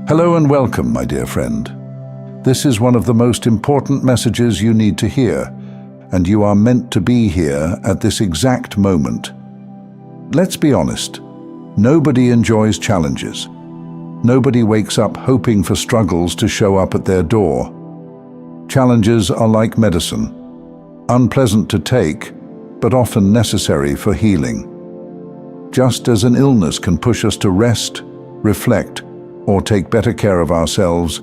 Hello and welcome, my dear friend. This is one of the most important messages you need to hear, and you are meant to be here at this exact moment. Let's be honest, nobody enjoys challenges. Nobody wakes up hoping for struggles to show up at their door. Challenges are like medicine, unpleasant to take, but often necessary for healing. Just as an illness can push us to rest, reflect, or take better care of ourselves,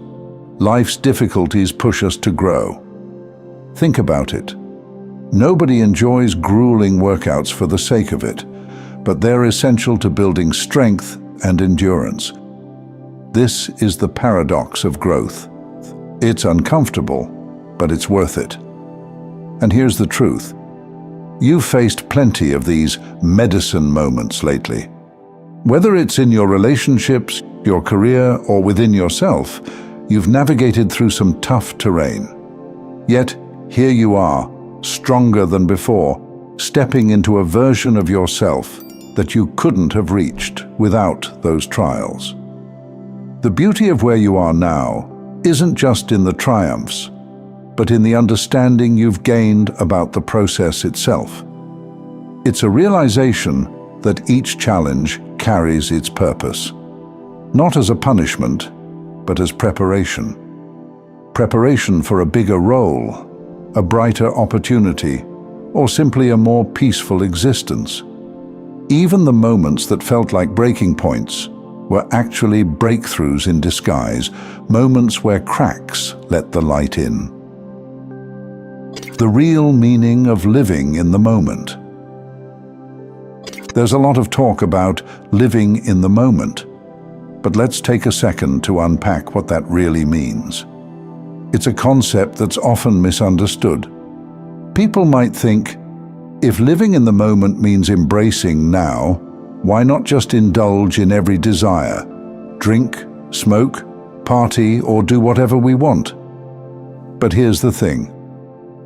life's difficulties push us to grow. Think about it. Nobody enjoys grueling workouts for the sake of it, but they're essential to building strength and endurance. This is the paradox of growth. It's uncomfortable, but it's worth it. And here's the truth. You've faced plenty of these medicine moments lately. Whether it's in your relationships, your career, or within yourself, you've navigated through some tough terrain. Yet, here you are, stronger than before, stepping into a version of yourself that you couldn't have reached without those trials. The beauty of where you are now isn't just in the triumphs, but in the understanding you've gained about the process itself. It's a realization that each challenge carries its purpose, not as a punishment, but as preparation. Preparation for a bigger role, a brighter opportunity, or simply a more peaceful existence. Even the moments that felt like breaking points were actually breakthroughs in disguise, moments where cracks let the light in. The real meaning of living in the moment. There's a lot of talk about living in the moment, but let's take a second to unpack what that really means. It's a concept that's often misunderstood. People might think, if living in the moment means embracing now, why not just indulge in every desire? Drink, smoke, party, or do whatever we want? But here's the thing.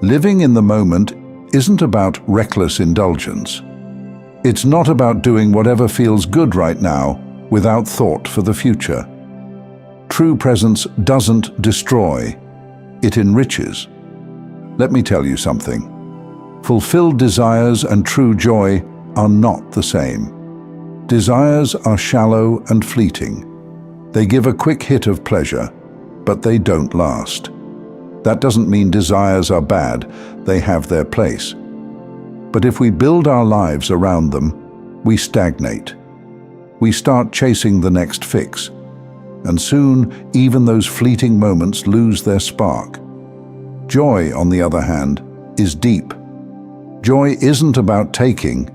Living in the moment isn't about reckless indulgence. It's not about doing whatever feels good right now without thought for the future. True presence doesn't destroy, it enriches. Let me tell you something. Fulfilled desires and true joy are not the same. Desires are shallow and fleeting. They give a quick hit of pleasure, but they don't last. That doesn't mean desires are bad, they have their place. But if we build our lives around them, we stagnate. We start chasing the next fix, and soon even those fleeting moments lose their spark. Joy, on the other hand, is deep. Joy isn't about taking,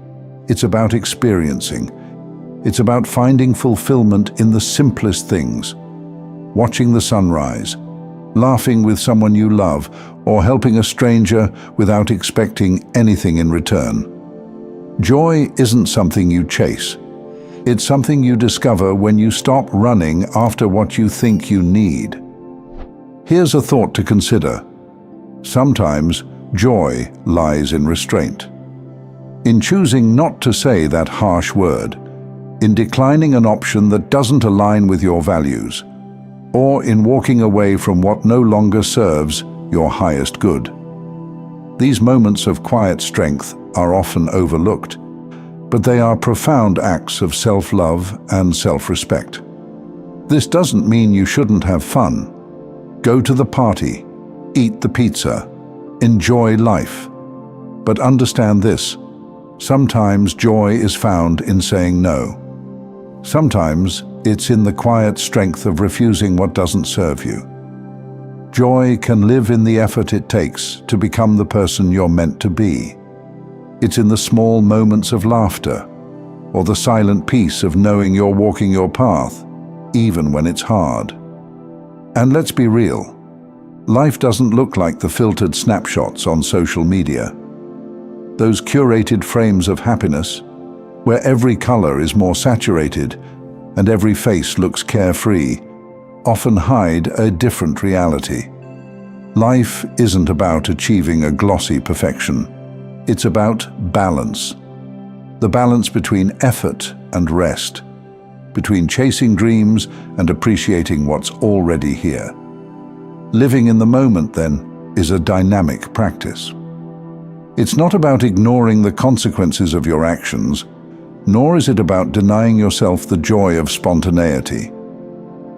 it's about experiencing. It's about finding fulfillment in the simplest things. Watching the sunrise, laughing with someone you love, or helping a stranger without expecting anything in return. Joy isn't something you chase. It's something you discover when you stop running after what you think you need. Here's a thought to consider. Sometimes joy lies in restraint. In choosing not to say that harsh word, in declining an option that doesn't align with your values, or in walking away from what no longer serves your highest good. These moments of quiet strength are often overlooked, but they are profound acts of self-love and self-respect. This doesn't mean you shouldn't have fun. Go to the party, eat the pizza, enjoy life. But understand this, sometimes joy is found in saying no. Sometimes it's in the quiet strength of refusing what doesn't serve you. Joy can live in the effort it takes to become the person you're meant to be. It's in the small moments of laughter, or the silent peace of knowing you're walking your path, even when it's hard. And let's be real, life doesn't look like the filtered snapshots on social media. Those curated frames of happiness, where every color is more saturated and every face looks carefree, often hide a different reality. Life isn't about achieving a glossy perfection. It's about balance. The balance between effort and rest, between chasing dreams and appreciating what's already here. Living in the moment, then, is a dynamic practice. It's not about ignoring the consequences of your actions, nor is it about denying yourself the joy of spontaneity.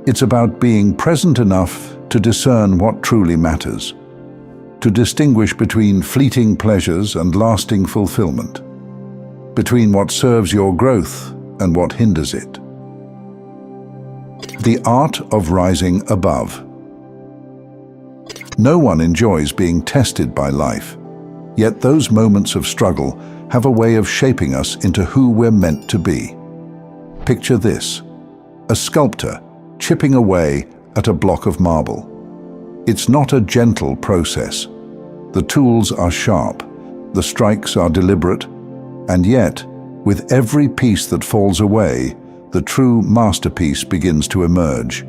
It's about being present enough to discern what truly matters, to distinguish between fleeting pleasures and lasting fulfillment, between what serves your growth and what hinders it. The art of rising above. No one enjoys being tested by life, yet those moments of struggle have a way of shaping us into who we're meant to be. Picture this: a sculptor chipping away at a block of marble. It's not a gentle process. The tools are sharp, the strikes are deliberate, and yet, with every piece that falls away, the true masterpiece begins to emerge.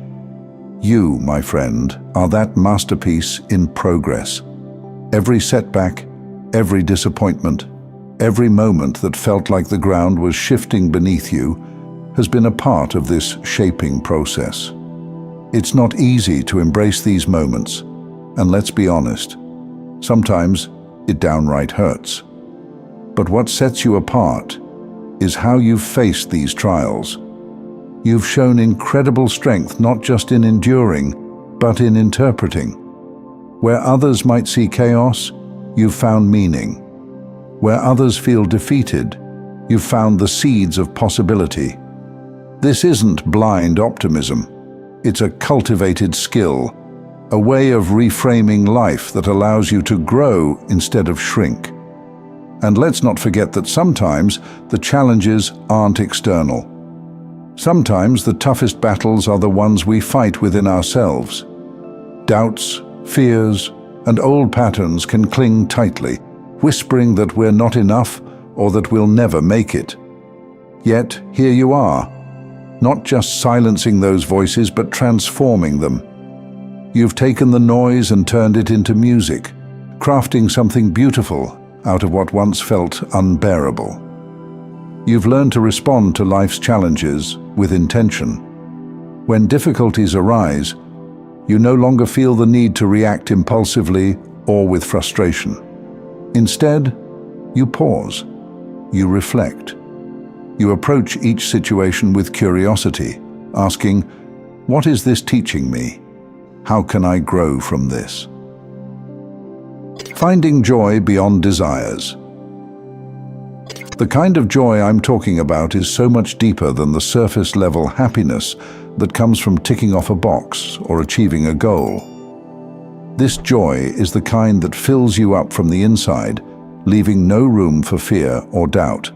You, my friend, are that masterpiece in progress. Every setback, every disappointment, every moment that felt like the ground was shifting beneath you has been a part of this shaping process. It's not easy to embrace these moments, and let's be honest, sometimes it downright hurts. But what sets you apart is how you've faced these trials. You've shown incredible strength not just in enduring, but in interpreting. Where others might see chaos, you've found meaning. Where others feel defeated, you've found the seeds of possibility. This isn't blind optimism. It's a cultivated skill, a way of reframing life that allows you to grow instead of shrink. And let's not forget that sometimes the challenges aren't external. Sometimes the toughest battles are the ones we fight within ourselves. Doubts, fears, and old patterns can cling tightly, whispering that we're not enough or that we'll never make it. Yet, here you are, not just silencing those voices, but transforming them. You've taken the noise and turned it into music, crafting something beautiful out of what once felt unbearable. You've learned to respond to life's challenges with intention. When difficulties arise, you no longer feel the need to react impulsively or with frustration. Instead, you pause, you reflect. You approach each situation with curiosity, asking, "What is this teaching me? How can I grow from this?" Finding joy beyond desires. The kind of joy I'm talking about is so much deeper than the surface-level happiness that comes from ticking off a box or achieving a goal. This joy is the kind that fills you up from the inside, leaving no room for fear or doubt.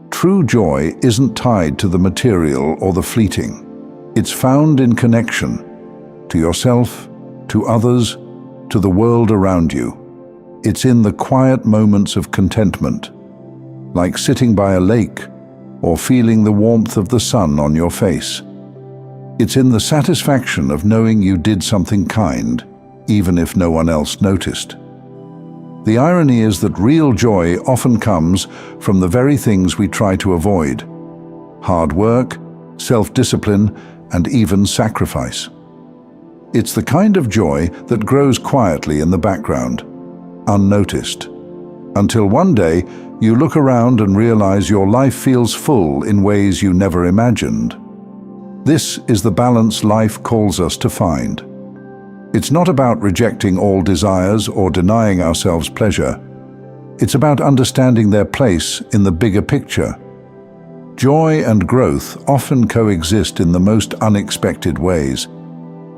True joy isn't tied to the material or the fleeting. It's found in connection to yourself, to others, to the world around you. It's in the quiet moments of contentment, like sitting by a lake or feeling the warmth of the sun on your face. It's in the satisfaction of knowing you did something kind, even if no one else noticed. The irony is that real joy often comes from the very things we try to avoid: hard work, self-discipline, and even sacrifice. It's the kind of joy that grows quietly in the background, unnoticed, until one day you look around and realize your life feels full in ways you never imagined. This is the balance life calls us to find. It's not about rejecting all desires or denying ourselves pleasure. It's about understanding their place in the bigger picture. Joy and growth often coexist in the most unexpected ways.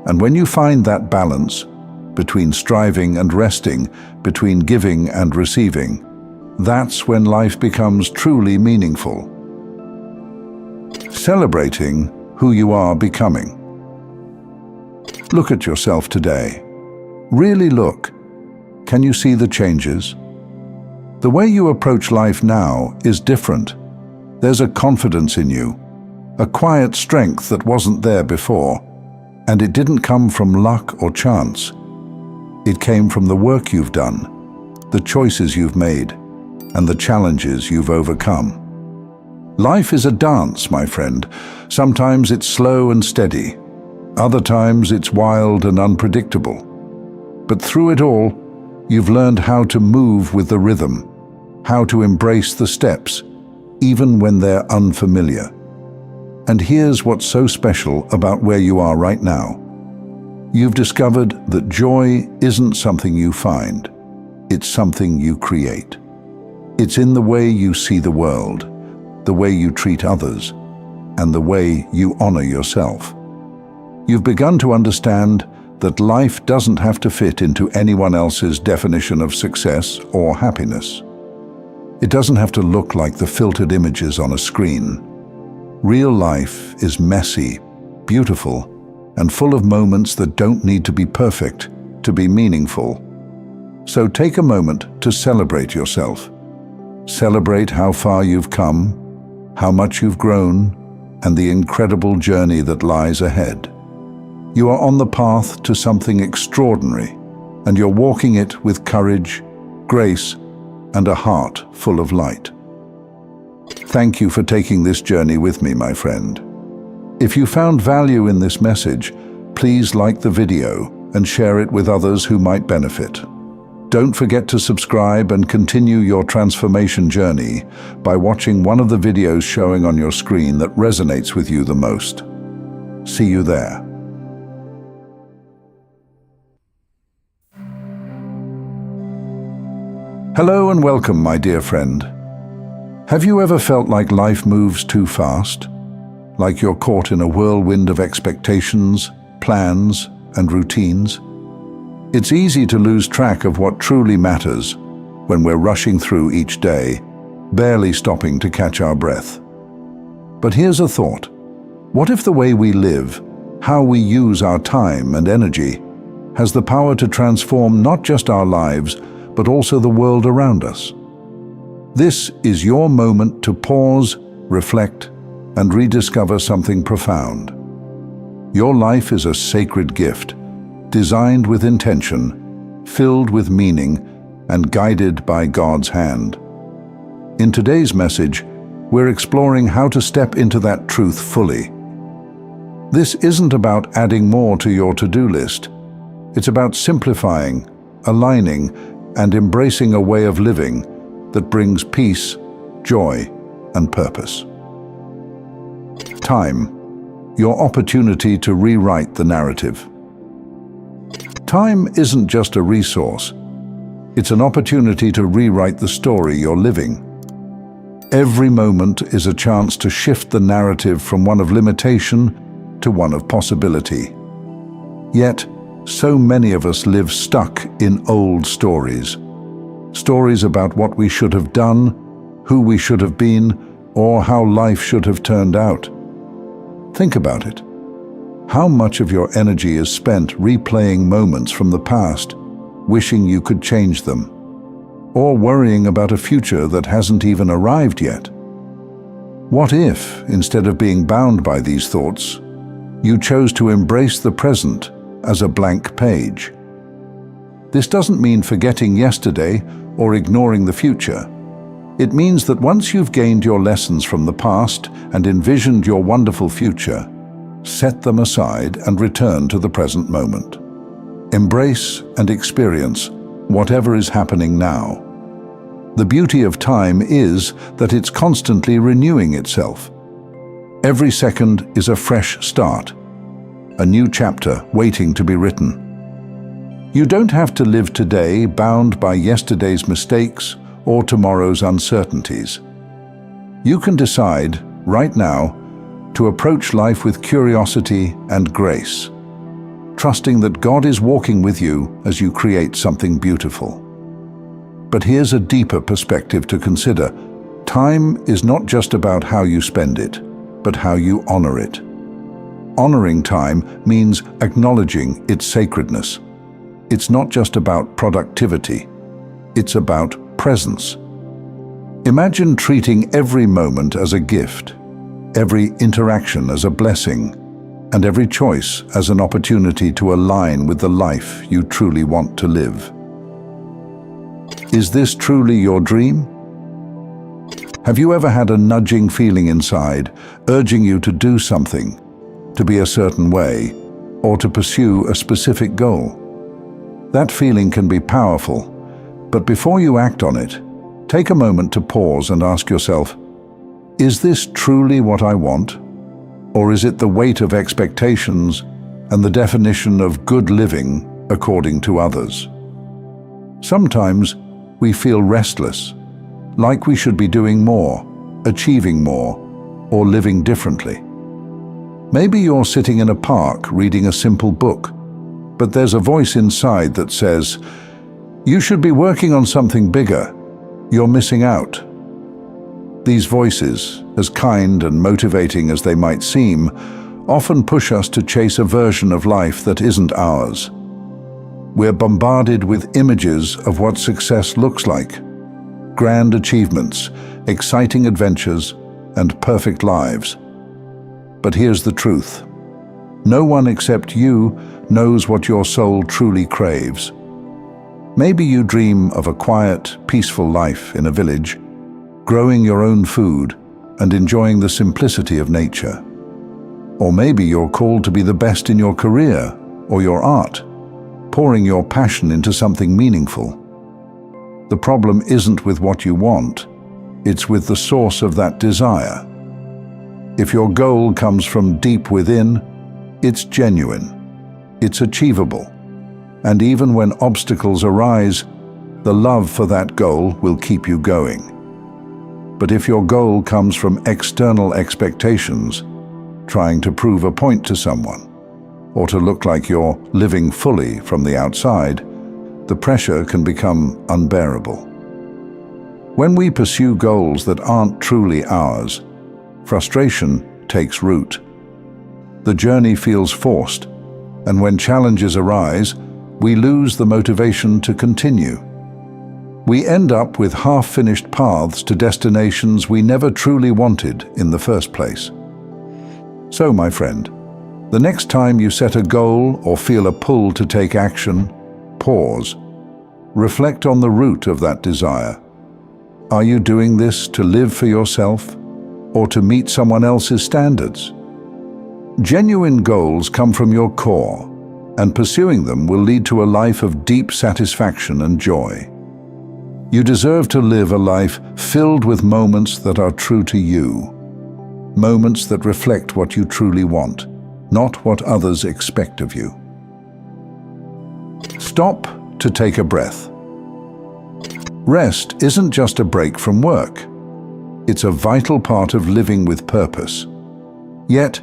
And when you find that balance, between striving and resting, between giving and receiving, that's when life becomes truly meaningful. Celebrating who you are becoming. Look at yourself today. Really look. Can you see the changes? The way you approach life now is different. There's a confidence in you, a quiet strength that wasn't there before, and it didn't come from luck or chance. It came from the work you've done, the choices you've made, and the challenges you've overcome. Life is a dance, my friend. Sometimes it's slow and steady. Other times it's wild and unpredictable. But through it all, you've learned how to move with the rhythm, how to embrace the steps, even when they're unfamiliar. And here's what's so special about where you are right now. You've discovered that joy isn't something you find, it's something you create. It's in the way you see the world, the way you treat others, and the way you honor yourself. You've begun to understand that life doesn't have to fit into anyone else's definition of success or happiness. It doesn't have to look like the filtered images on a screen. Real life is messy, beautiful, and full of moments that don't need to be perfect to be meaningful. So take a moment to celebrate yourself. Celebrate how far you've come, how much you've grown, and the incredible journey that lies ahead. You are on the path to something extraordinary, and you're walking it with courage, grace, and a heart full of light. Thank you for taking this journey with me, my friend. If you found value in this message, please like the video and share it with others who might benefit. Don't forget to subscribe and continue your transformation journey by watching one of the videos showing on your screen that resonates with you the most. See you there. Hello and welcome, my dear friend. Have you ever felt like life moves too fast? Like you're caught in a whirlwind of expectations, plans, and routines? It's easy to lose track of what truly matters when we're rushing through each day, barely stopping to catch our breath. But here's a thought. What if the way we live, how we use our time and energy, has the power to transform not just our lives, but also the world around us? This is your moment to pause, reflect, and rediscover something profound. Your life is a sacred gift, designed with intention, filled with meaning, and guided by God's hand. In today's message, we're exploring how to step into that truth fully. This isn't about adding more to your to-do list. It's about simplifying, aligning, and embracing a way of living that brings peace, joy, and purpose. Time, your opportunity to rewrite the narrative. Time isn't just a resource. It's an opportunity to rewrite the story you're living. Every moment is a chance to shift the narrative from one of limitation to one of possibility. Yet, so many of us live stuck in old stories. Stories about what we should have done, who we should have been, or how life should have turned out. Think about it. How much of your energy is spent replaying moments from the past, wishing you could change them, or worrying about a future that hasn't even arrived yet? What if, instead of being bound by these thoughts, you chose to embrace the present as a blank page? This doesn't mean forgetting yesterday or ignoring the future. It means that once you've gained your lessons from the past and envisioned your wonderful future, set them aside and return to the present moment. Embrace and experience whatever is happening now. The beauty of time is that it's constantly renewing itself. Every second is a fresh start, a new chapter waiting to be written. You don't have to live today bound by yesterday's mistakes or tomorrow's uncertainties. You can decide, right now, to approach life with curiosity and grace, trusting that God is walking with you as you create something beautiful. But here's a deeper perspective to consider. Time is not just about how you spend it, but how you honor it. Honoring time means acknowledging its sacredness. It's not just about productivity, it's about presence. Imagine treating every moment as a gift, every interaction as a blessing, and every choice as an opportunity to align with the life you truly want to live. Is this truly your dream? Have you ever had a nudging feeling inside, urging you to do something, to be a certain way, or to pursue a specific goal? That feeling can be powerful, but before you act on it, take a moment to pause and ask yourself, is this truly what I want? Or is it the weight of expectations and the definition of good living according to others? Sometimes we feel restless, like we should be doing more, achieving more, or living differently. Maybe you're sitting in a park reading a simple book, but there's a voice inside that says, "You should be working on something bigger. You're missing out." These voices, as kind and motivating as they might seem, often push us to chase a version of life that isn't ours. We're bombarded with images of what success looks like: grand achievements, exciting adventures, and perfect lives. But here's the truth. No one except you knows what your soul truly craves. Maybe you dream of a quiet, peaceful life in a village, growing your own food and enjoying the simplicity of nature. Or maybe you're called to be the best in your career or your art, pouring your passion into something meaningful. The problem isn't with what you want, it's with the source of that desire. If your goal comes from deep within, it's genuine, it's achievable, and even when obstacles arise, the love for that goal will keep you going. But if your goal comes from external expectations, trying to prove a point to someone, or to look like you're living fully from the outside, the pressure can become unbearable. When we pursue goals that aren't truly ours, frustration takes root. The journey feels forced, and when challenges arise, we lose the motivation to continue. We end up with half-finished paths to destinations we never truly wanted in the first place. So, my friend, the next time you set a goal or feel a pull to take action, pause. Reflect on the root of that desire. Are you doing this to live for yourself or to meet someone else's standards? Genuine goals come from your core, and pursuing them will lead to a life of deep satisfaction and joy. You deserve to live a life filled with moments that are true to you, moments that reflect what you truly want, not what others expect of you. Stop to take a breath. Rest isn't just a break from work. It's a vital part of living with purpose. Yet,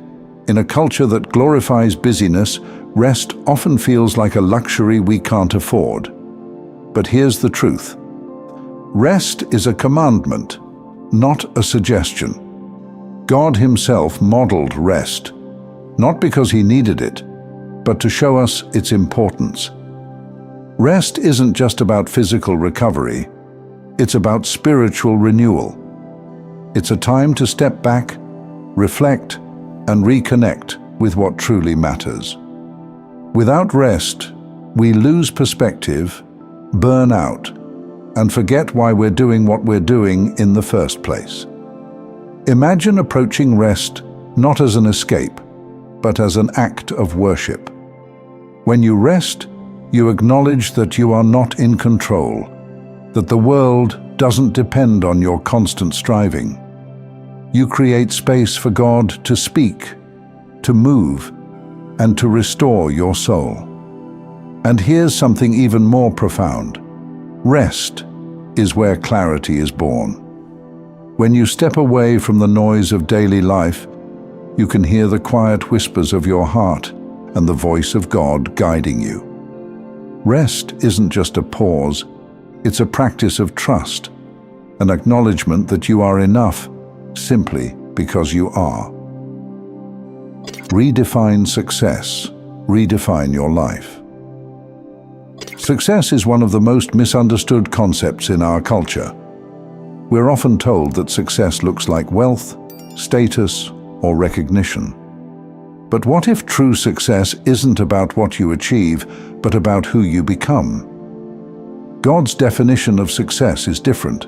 in a culture that glorifies busyness, rest often feels like a luxury we can't afford. But here's the truth. Rest is a commandment, not a suggestion. God Himself modeled rest, not because He needed it, but to show us its importance. Rest isn't just about physical recovery, it's about spiritual renewal. It's a time to step back, reflect, and reconnect with what truly matters. Without rest, we lose perspective, burn out, and forget why we're doing what we're doing in the first place. Imagine approaching rest not as an escape, but as an act of worship. When you rest, you acknowledge that you are not in control, that the world doesn't depend on your constant striving. You create space for God to speak, to move, and to restore your soul. And here's something even more profound. Rest is where clarity is born. When you step away from the noise of daily life, you can hear the quiet whispers of your heart and the voice of God guiding you. Rest isn't just a pause, it's a practice of trust, an acknowledgement that you are enough simply because you are. Redefine success. Redefine your life. Success is one of the most misunderstood concepts in our culture. We're often told that success looks like wealth, status, or recognition. But what if true success isn't about what you achieve, but about who you become? God's definition of success is different.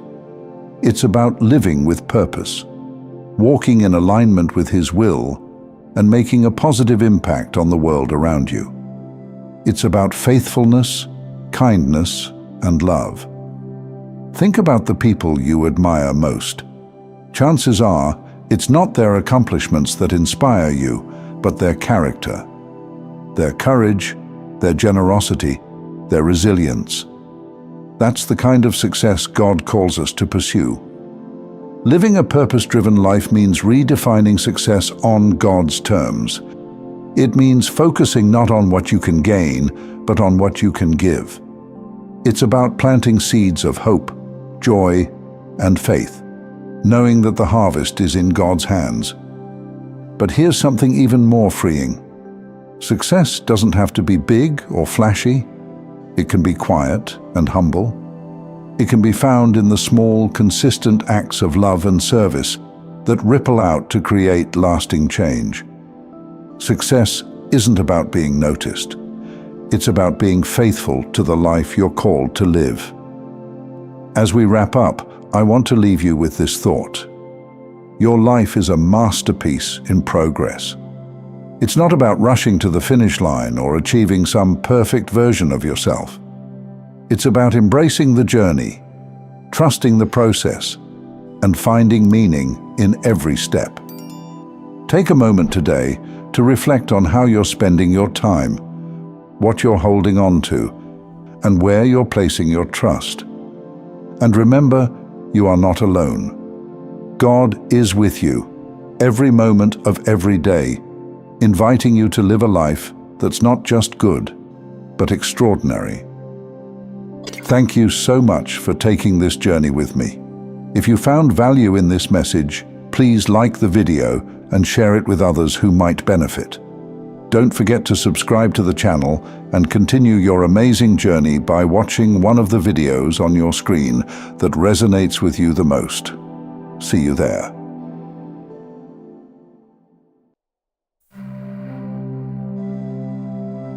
It's about living with purpose, walking in alignment with His will, and making a positive impact on the world around you. It's about faithfulness, kindness, and love. Think about the people you admire most. Chances are, it's not their accomplishments that inspire you, but their character, their courage, their generosity, their resilience. That's the kind of success God calls us to pursue. Living a purpose-driven life means redefining success on God's terms. It means focusing not on what you can gain, but on what you can give. It's about planting seeds of hope, joy, and faith, knowing that the harvest is in God's hands. But here's something even more freeing. Success doesn't have to be big or flashy. It can be quiet and humble. It can be found in the small, consistent acts of love and service that ripple out to create lasting change. Success isn't about being noticed. It's about being faithful to the life you're called to live. As we wrap up, I want to leave you with this thought. Your life is a masterpiece in progress. It's not about rushing to the finish line or achieving some perfect version of yourself. It's about embracing the journey, trusting the process, and finding meaning in every step. Take a moment today to reflect on how you're spending your time, what you're holding on to, and where you're placing your trust. And remember, you are not alone. God is with you, every moment of every day, inviting you to live a life that's not just good, but extraordinary. Thank you so much for taking this journey with me. If you found value in this message, please like the video and share it with others who might benefit. Don't forget to subscribe to the channel and continue your amazing journey by watching one of the videos on your screen that resonates with you the most. See you there.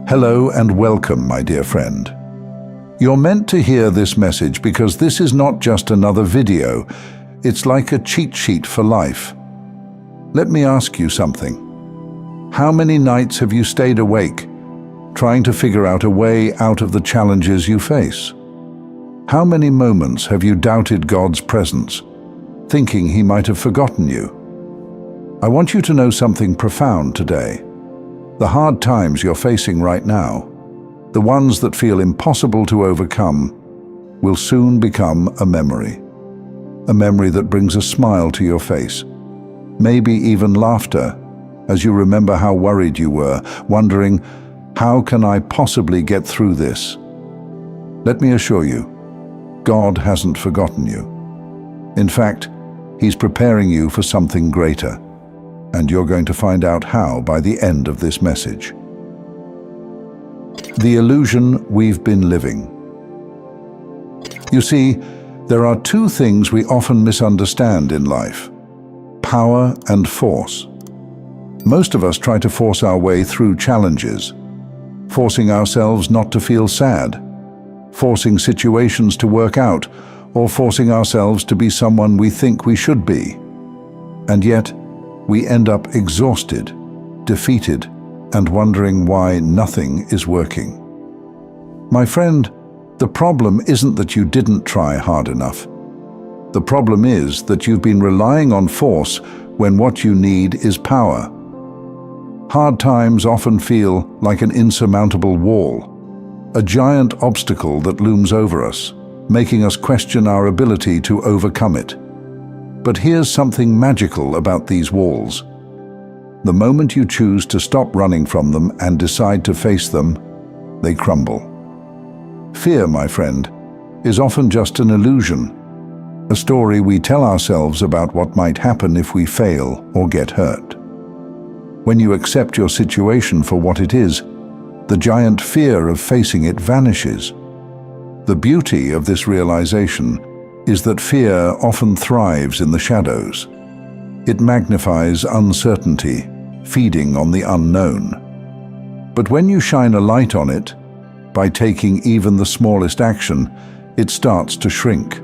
Hello and welcome, my dear friend. You're meant to hear this message because this is not just another video, it's like a cheat sheet for life. Let me ask you something. How many nights have you stayed awake, trying to figure out a way out of the challenges you face? How many moments have you doubted God's presence, thinking He might have forgotten you? I want you to know something profound today. The hard times you're facing right now, the ones that feel impossible to overcome, will soon become a memory that brings a smile to your face, maybe even laughter, as you remember how worried you were, wondering, how can I possibly get through this? Let me assure you, God hasn't forgotten you. In fact, He's preparing you for something greater, and you're going to find out how by the end of this message. The illusion we've been living. You see, there are two things we often misunderstand in life: power and force. Most of us try to force our way through challenges, forcing ourselves not to feel sad, forcing situations to work out, or forcing ourselves to be someone we think we should be. And yet, we end up exhausted, defeated, and wondering why nothing is working. My friend, the problem isn't that you didn't try hard enough. The problem is that you've been relying on force when what you need is power. Hard times often feel like an insurmountable wall, a giant obstacle that looms over us, making us question our ability to overcome it. But here's something magical about these walls. The moment you choose to stop running from them and decide to face them, they crumble. Fear, my friend, is often just an illusion, a story we tell ourselves about what might happen if we fail or get hurt. When you accept your situation for what it is, the giant fear of facing it vanishes. The beauty of this realization is that fear often thrives in the shadows. It magnifies uncertainty, feeding on the unknown. But when you shine a light on it, by taking even the smallest action, it starts to shrink.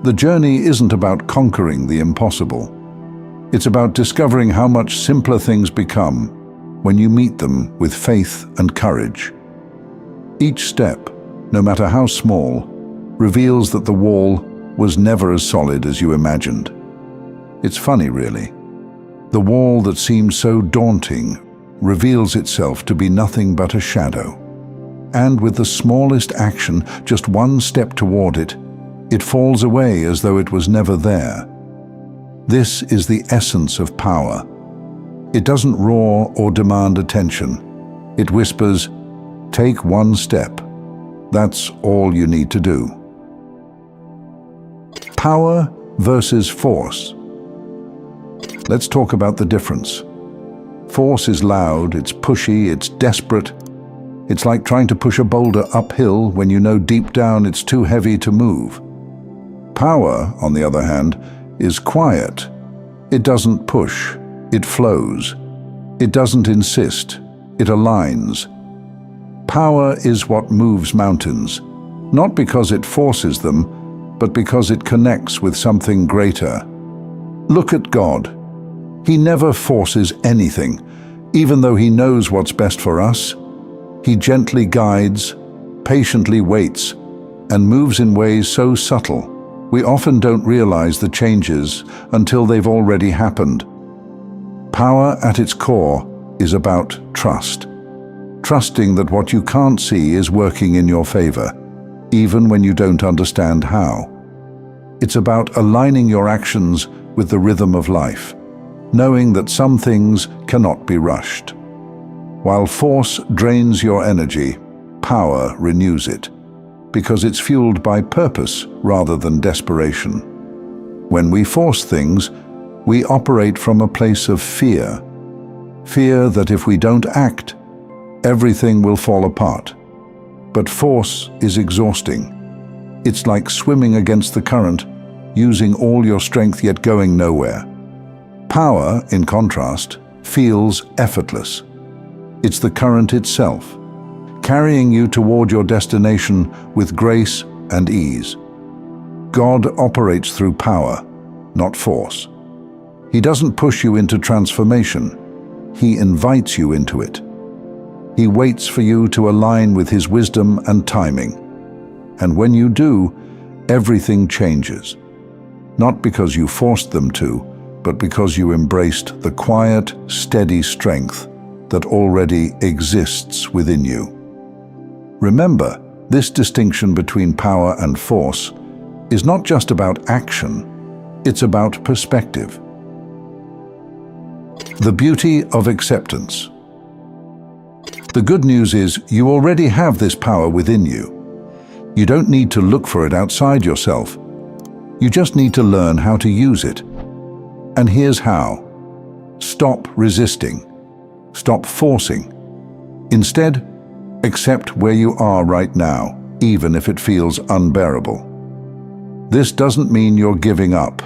The journey isn't about conquering the impossible. It's about discovering how much simpler things become when you meet them with faith and courage. Each step, no matter how small, reveals that the wall was never as solid as you imagined. It's funny, really. The wall that seemed so daunting reveals itself to be nothing but a shadow. And with the smallest action, just one step toward it, it falls away as though it was never there. This is the essence of power. It doesn't roar or demand attention. It whispers, "Take one step." That's all you need to do. Power versus force. Let's talk about the difference. Force is loud, it's pushy, it's desperate. It's like trying to push a boulder uphill when you know deep down it's too heavy to move. Power, on the other hand, is quiet. It doesn't push, it flows. It doesn't insist, it aligns. Power is what moves mountains, not because it forces them, but because it connects with something greater. Look at God. He never forces anything, even though He knows what's best for us. He gently guides, patiently waits, and moves in ways so subtle we often don't realize the changes until they've already happened. Power at its core is about trust. Trusting that what you can't see is working in your favor, even when you don't understand how. It's about aligning your actions with the rhythm of life, knowing that some things cannot be rushed. While force drains your energy, power renews it, because it's fueled by purpose rather than desperation. When we force things, we operate from a place of fear. Fear that if we don't act, everything will fall apart. But force is exhausting. It's like swimming against the current, using all your strength yet going nowhere. Power, in contrast, feels effortless. It's the current itself, carrying you toward your destination with grace and ease. God operates through power, not force. He doesn't push you into transformation. He invites you into it. He waits for you to align with His wisdom and timing. And when you do, everything changes. Not because you forced them to, but because you embraced the quiet, steady strength that already exists within you. Remember, this distinction between power and force is not just about action, it's about perspective. The beauty of acceptance. The good news is you already have this power within you. You don't need to look for it outside yourself. You just need to learn how to use it. And here's how. Stop resisting. Stop forcing. Instead, accept where you are right now, even if it feels unbearable. This doesn't mean you're giving up.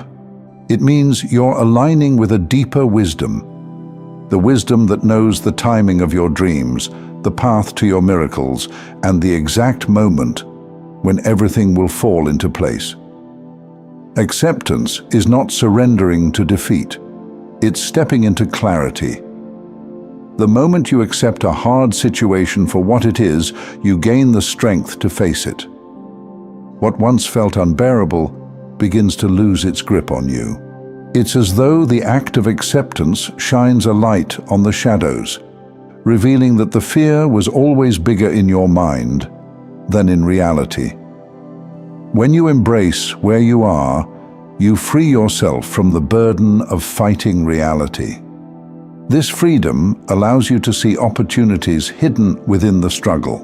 It means you're aligning with a deeper wisdom. The wisdom that knows the timing of your dreams, the path to your miracles, and the exact moment when everything will fall into place. Acceptance is not surrendering to defeat. It's stepping into clarity. The moment you accept a hard situation for what it is, you gain the strength to face it. What once felt unbearable begins to lose its grip on you. It's as though the act of acceptance shines a light on the shadows, revealing that the fear was always bigger in your mind than in reality. When you embrace where you are, you free yourself from the burden of fighting reality. This freedom allows you to see opportunities hidden within the struggle.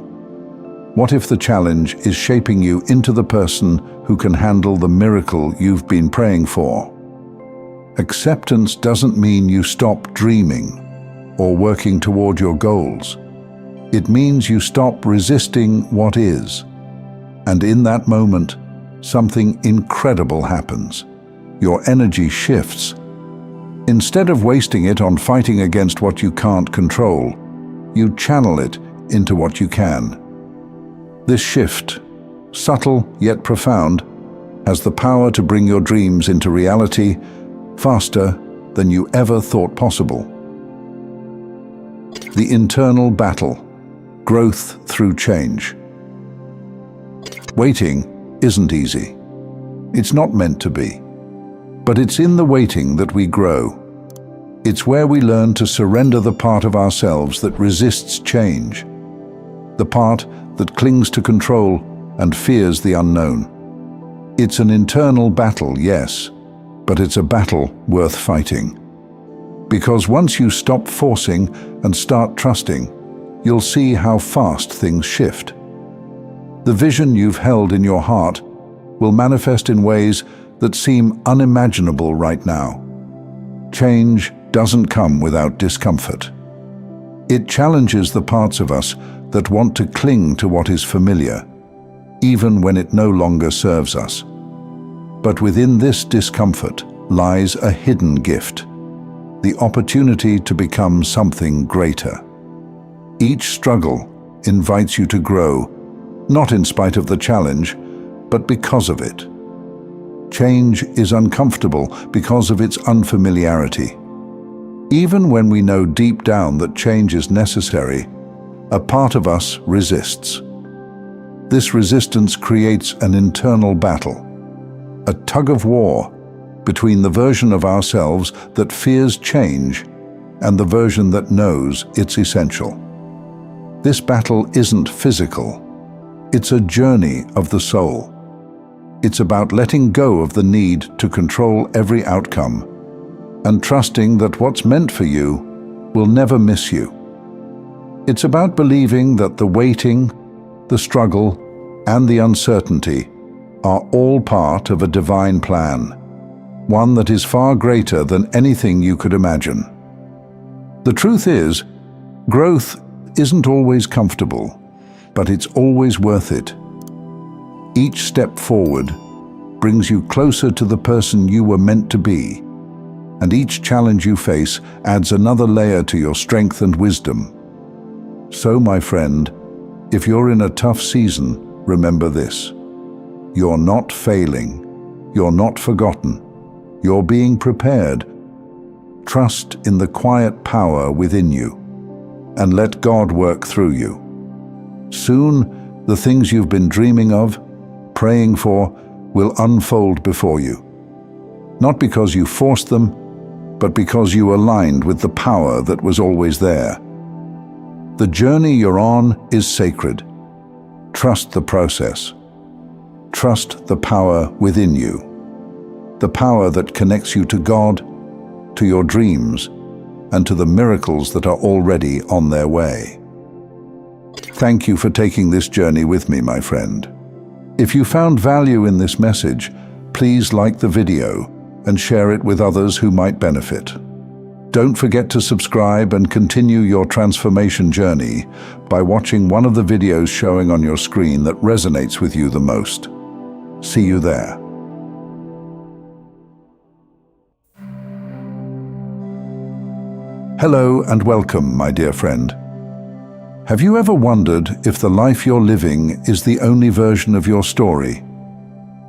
What if the challenge is shaping you into the person who can handle the miracle you've been praying for? Acceptance doesn't mean you stop dreaming or working toward your goals. It means you stop resisting what is. And in that moment, something incredible happens. Your energy shifts. Instead of wasting it on fighting against what you can't control, you channel it into what you can. This shift, subtle yet profound, has the power to bring your dreams into reality faster than you ever thought possible. The internal battle, growth through change. Waiting isn't easy. It's not meant to be. But it's in the waiting that we grow. It's where we learn to surrender the part of ourselves that resists change, the part that clings to control and fears the unknown. It's an internal battle, yes, but it's a battle worth fighting. Because once you stop forcing and start trusting, you'll see how fast things shift. The vision you've held in your heart will manifest in ways that seem unimaginable right now. Change doesn't come without discomfort. It challenges the parts of us that want to cling to what is familiar, even when it no longer serves us. But within this discomfort lies a hidden gift, the opportunity to become something greater. Each struggle invites you to grow, not in spite of the challenge, but because of it. Change is uncomfortable because of its unfamiliarity. Even when we know deep down that change is necessary, a part of us resists. This resistance creates an internal battle, a tug-of-war between the version of ourselves that fears change and the version that knows it's essential. This battle isn't physical. It's a journey of the soul. It's about letting go of the need to control every outcome and trusting that what's meant for you will never miss you. It's about believing that the waiting, the struggle, and the uncertainty are all part of a divine plan, one that is far greater than anything you could imagine. The truth is, growth isn't always comfortable, but it's always worth it. Each step forward brings you closer to the person you were meant to be, and each challenge you face adds another layer to your strength and wisdom. So, my friend, if you're in a tough season, remember this. You're not failing. You're not forgotten. You're being prepared. Trust in the quiet power within you, and let God work through you. Soon, the things you've been dreaming of, praying for, will unfold before you. Not because you forced them, but because you aligned with the power that was always there. The journey you're on is sacred. Trust the process. Trust the power within you. The power that connects you to God, to your dreams, and to the miracles that are already on their way. Thank you for taking this journey with me, my friend. If you found value in this message, please like the video and share it with others who might benefit. Don't forget to subscribe and continue your transformation journey by watching one of the videos showing on your screen that resonates with you the most. See you there. Hello and welcome, my dear friend. Have you ever wondered if the life you're living is the only version of your story?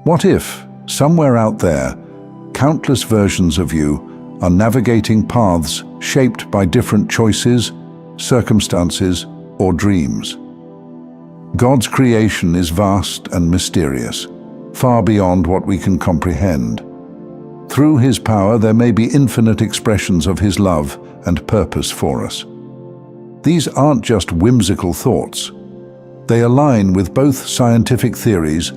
What if, somewhere out there, countless versions of you are navigating paths shaped by different choices, circumstances, or dreams? God's creation is vast and mysterious, far beyond what we can comprehend. Through His power, there may be infinite expressions of His love and purpose for us. These aren't just whimsical thoughts. They align with both scientific theories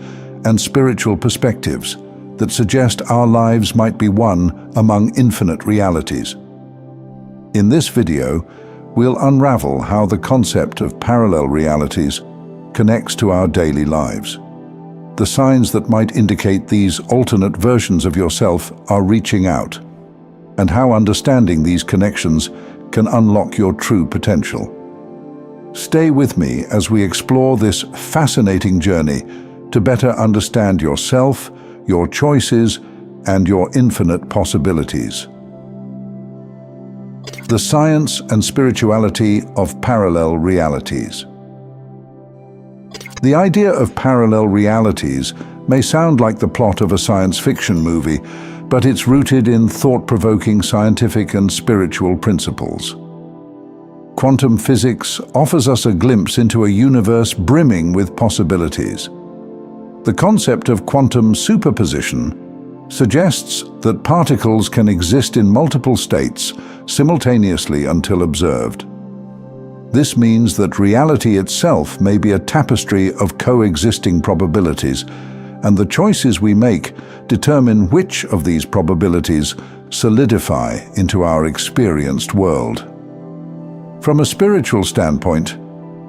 and spiritual perspectives that suggest our lives might be one among infinite realities. In this video, we'll unravel how the concept of parallel realities connects to our daily lives, the signs that might indicate these alternate versions of yourself are reaching out, and how understanding these connections can unlock your true potential. Stay with me as we explore this fascinating journey to better understand yourself, your choices, and your infinite possibilities. The science and spirituality of parallel realities. The idea of parallel realities may sound like the plot of a science fiction movie, but it's rooted in thought-provoking scientific and spiritual principles. Quantum physics offers us a glimpse into a universe brimming with possibilities. The concept of quantum superposition suggests that particles can exist in multiple states simultaneously until observed. This means that reality itself may be a tapestry of coexisting probabilities, and the choices we make determine which of these probabilities solidify into our experienced world. From a spiritual standpoint,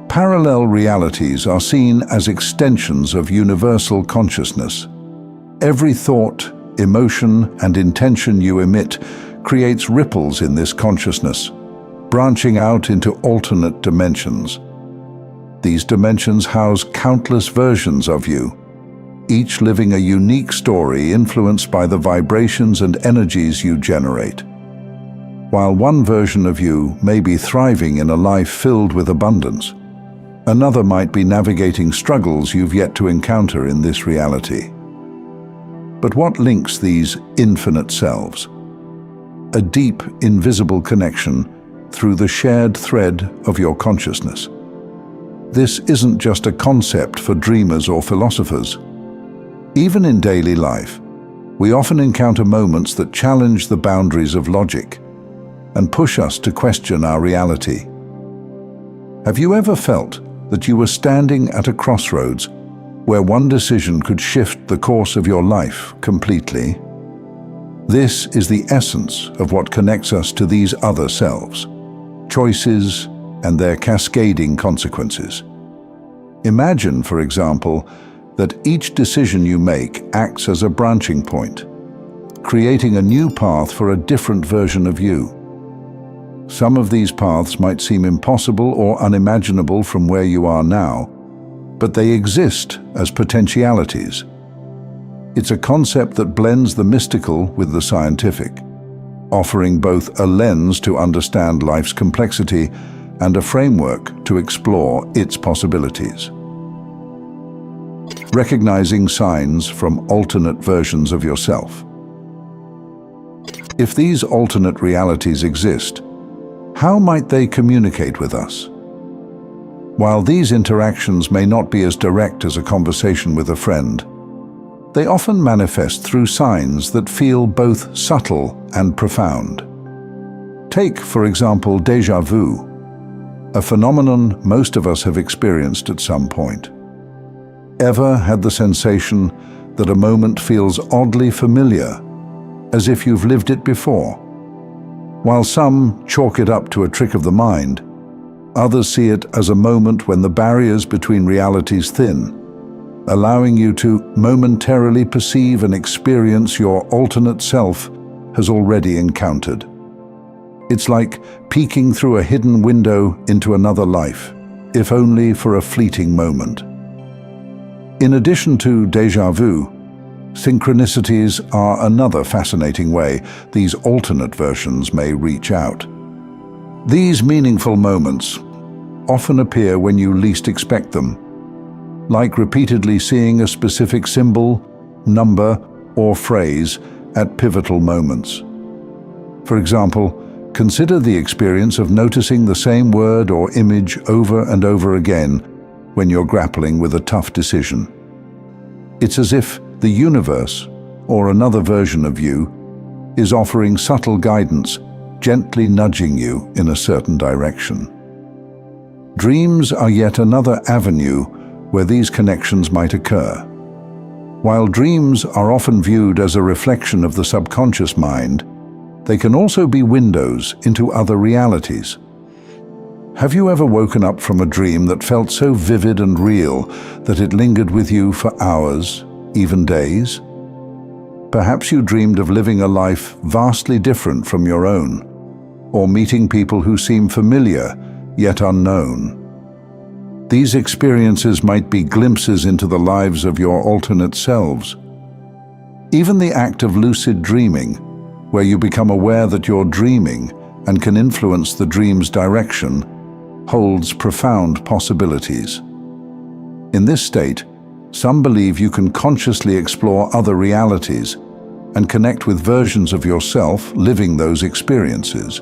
parallel realities are seen as extensions of universal consciousness. Every thought, emotion, and intention you emit creates ripples in this consciousness, branching out into alternate dimensions. These dimensions house countless versions of you, each living a unique story influenced by the vibrations and energies you generate. While one version of you may be thriving in a life filled with abundance, another might be navigating struggles you've yet to encounter in this reality. But what links these infinite selves? A deep, invisible connection through the shared thread of your consciousness. This isn't just a concept for dreamers or philosophers. Even in daily life, we often encounter moments that challenge the boundaries of logic and push us to question our reality. Have you ever felt that you were standing at a crossroads where one decision could shift the course of your life completely? This is the essence of what connects us to these other selves, choices and their cascading consequences. Imagine, for example, that each decision you make acts as a branching point, creating a new path for a different version of you. Some of these paths might seem impossible or unimaginable from where you are now, but they exist as potentialities. It's a concept that blends the mystical with the scientific, offering both a lens to understand life's complexity and a framework to explore its possibilities. Recognizing signs from alternate versions of yourself. If these alternate realities exist, how might they communicate with us? While these interactions may not be as direct as a conversation with a friend, they often manifest through signs that feel both subtle and profound. Take, for example, déjà vu, a phenomenon most of us have experienced at some point. Ever had the sensation that a moment feels oddly familiar, as if you've lived it before? While some chalk it up to a trick of the mind, others see it as a moment when the barriers between realities thin, allowing you to momentarily perceive and experience your alternate self has already encountered. It's like peeking through a hidden window into another life, if only for a fleeting moment. In addition to déjà vu, synchronicities are another fascinating way these alternate versions may reach out. These meaningful moments often appear when you least expect them, like repeatedly seeing a specific symbol, number, or phrase at pivotal moments. For example, consider the experience of noticing the same word or image over and over again when you're grappling with a tough decision. It's as if the universe, or another version of you, is offering subtle guidance, gently nudging you in a certain direction. Dreams are yet another avenue where these connections might occur. While dreams are often viewed as a reflection of the subconscious mind, they can also be windows into other realities. Have you ever woken up from a dream that felt so vivid and real that it lingered with you for hours, even days? Perhaps you dreamed of living a life vastly different from your own, or meeting people who seem familiar yet unknown. These experiences might be glimpses into the lives of your alternate selves. Even the act of lucid dreaming, where you become aware that you're dreaming and can influence the dream's direction, holds profound possibilities. In this state, Some believe you can consciously explore other realities and connect with versions of yourself living those experiences.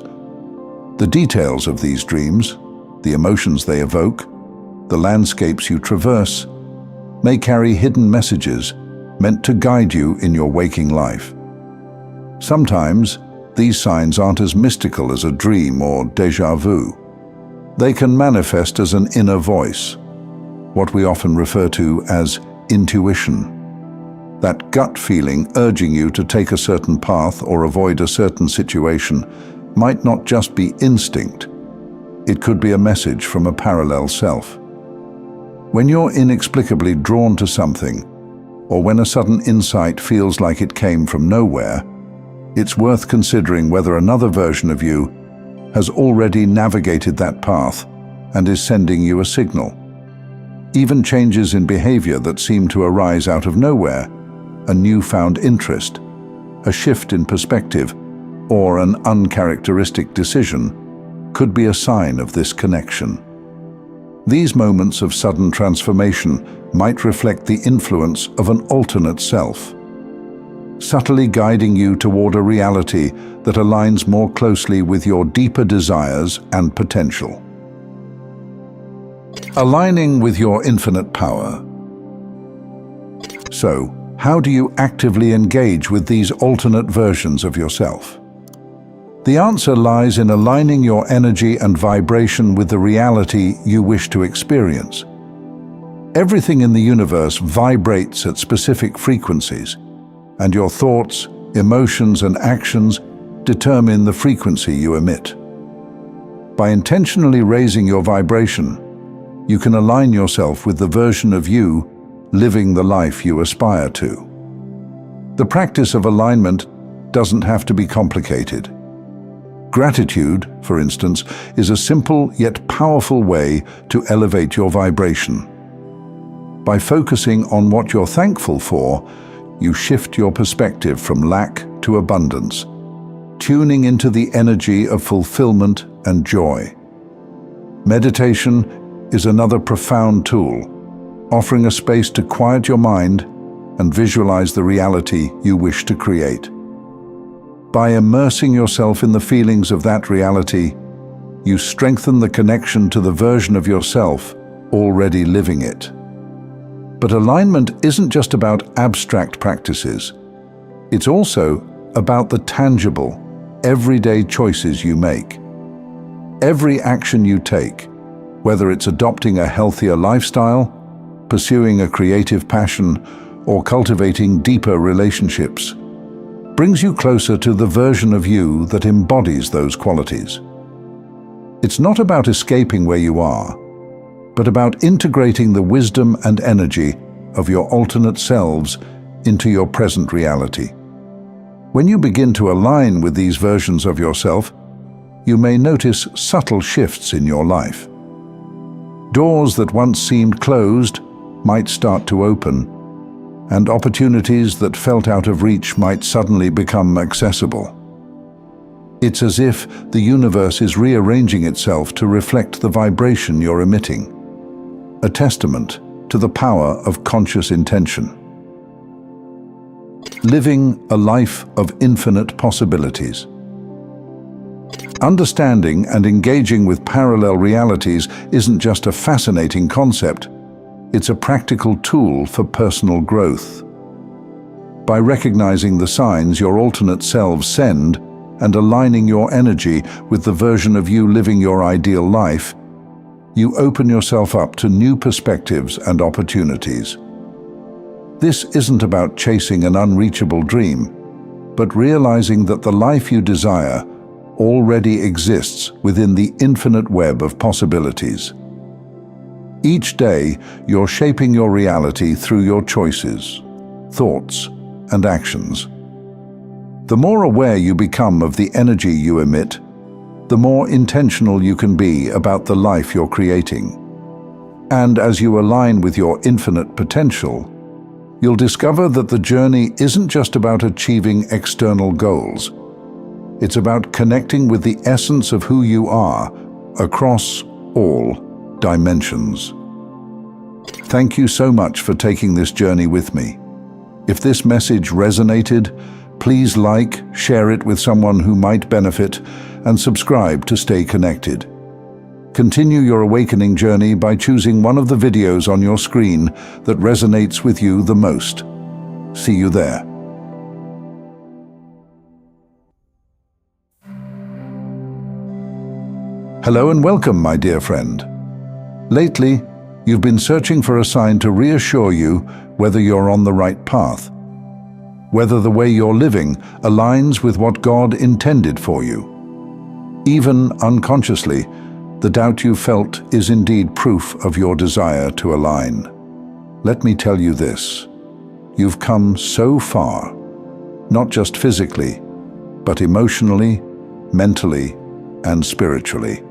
The details of these dreams, the emotions they evoke, the landscapes you traverse, may carry hidden messages meant to guide you in your waking life. Sometimes, these signs aren't as mystical as a dream or déjà vu. They can manifest as an inner voice, what we often refer to as intuition. That gut feeling urging you to take a certain path or avoid a certain situation might not just be instinct. It could be a message from a parallel self. When you're inexplicably drawn to something, or when a sudden insight feels like it came from nowhere, it's worth considering whether another version of you has already navigated that path and is sending you a signal. Even changes in behavior that seem to arise out of nowhere, a newfound interest, a shift in perspective, or an uncharacteristic decision, could be a sign of this connection. These moments of sudden transformation might reflect the influence of an alternate self, subtly guiding you toward a reality that aligns more closely with your deeper desires and potential. Aligning with your infinite power. So, how do you actively engage with these alternate versions of yourself? The answer lies in aligning your energy and vibration with the reality you wish to experience. Everything in the universe vibrates at specific frequencies, and your thoughts, emotions, and actions determine the frequency you emit. By intentionally raising your vibration, you can align yourself with the version of you living the life you aspire to. The practice of alignment doesn't have to be complicated. Gratitude, for instance, is a simple yet powerful way to elevate your vibration. By focusing on what you're thankful for, you shift your perspective from lack to abundance, tuning into the energy of fulfillment and joy. Meditation is another profound tool, offering a space to quiet your mind and visualize the reality you wish to create. By immersing yourself in the feelings of that reality, you strengthen the connection to the version of yourself already living it. But alignment isn't just about abstract practices. It's also about the tangible, everyday choices you make. Every action you take, whether it's adopting a healthier lifestyle, pursuing a creative passion, or cultivating deeper relationships, brings you closer to the version of you that embodies those qualities. It's not about escaping where you are, but about integrating the wisdom and energy of your alternate selves into your present reality. When you begin to align with these versions of yourself, you may notice subtle shifts in your life. Doors that once seemed closed might start to open, and opportunities that felt out of reach might suddenly become accessible. It's as if the universe is rearranging itself to reflect the vibration you're emitting, a testament to the power of conscious intention. Living a life of infinite possibilities. Understanding and engaging with parallel realities isn't just a fascinating concept, it's a practical tool for personal growth. By recognizing the signs your alternate selves send and aligning your energy with the version of you living your ideal life, you open yourself up to new perspectives and opportunities. This isn't about chasing an unreachable dream, but realizing that the life you desire already exists within the infinite web of possibilities. Each day, you're shaping your reality through your choices, thoughts, and actions. The more aware you become of the energy you emit, the more intentional you can be about the life you're creating. And as you align with your infinite potential, you'll discover that the journey isn't just about achieving external goals. It's about connecting with the essence of who you are across all dimensions. Thank you so much for taking this journey with me. If this message resonated, please like, share it with someone who might benefit, and subscribe to stay connected. Continue your awakening journey by choosing one of the videos on your screen that resonates with you the most. See you there. Hello and welcome, my dear friend. Lately, you've been searching for a sign to reassure you whether you're on the right path, whether the way you're living aligns with what God intended for you. Even unconsciously, the doubt you felt is indeed proof of your desire to align. Let me tell you this: you've come so far, not just physically, but emotionally, mentally, and spiritually.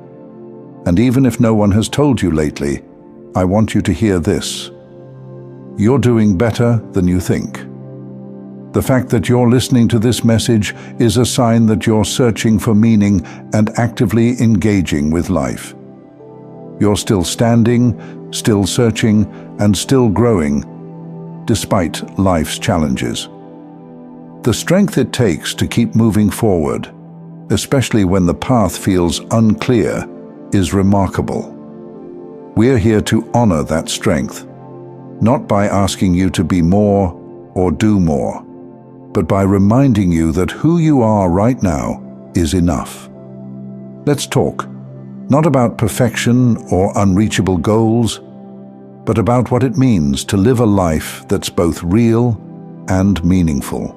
And even if no one has told you lately, I want you to hear this. You're doing better than you think. The fact that you're listening to this message is a sign that you're searching for meaning and actively engaging with life. You're still standing, still searching, and still growing, despite life's challenges. The strength it takes to keep moving forward, especially when the path feels unclear, is remarkable. We're here to honor that strength, not by asking you to be more or do more, but by reminding you that who you are right now is enough. Let's talk, not about perfection or unreachable goals, but about what it means to live a life that's both real and meaningful.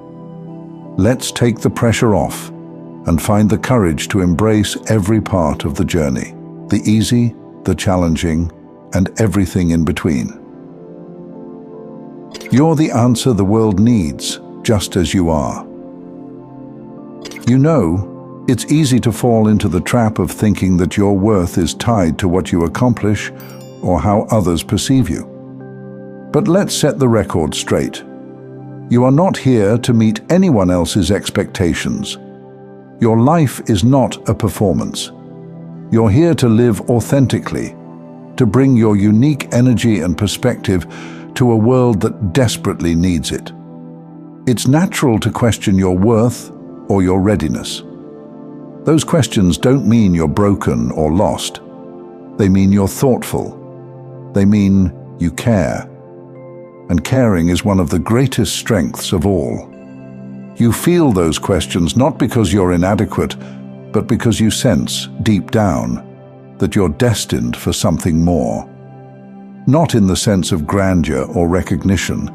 Let's take the pressure off and find the courage to embrace every part of the journey, the easy, the challenging, and everything in between. You're the answer the world needs, just as you are. You know, it's easy to fall into the trap of thinking that your worth is tied to what you accomplish or how others perceive you. But let's set the record straight. You are not here to meet anyone else's expectations. Your life is not a performance. You're here to live authentically, to bring your unique energy and perspective to a world that desperately needs it. It's natural to question your worth or your readiness. Those questions don't mean you're broken or lost. They mean you're thoughtful. They mean you care. And caring is one of the greatest strengths of all. You feel those questions not because you're inadequate, but because you sense, deep down, that you're destined for something more. Not in the sense of grandeur or recognition,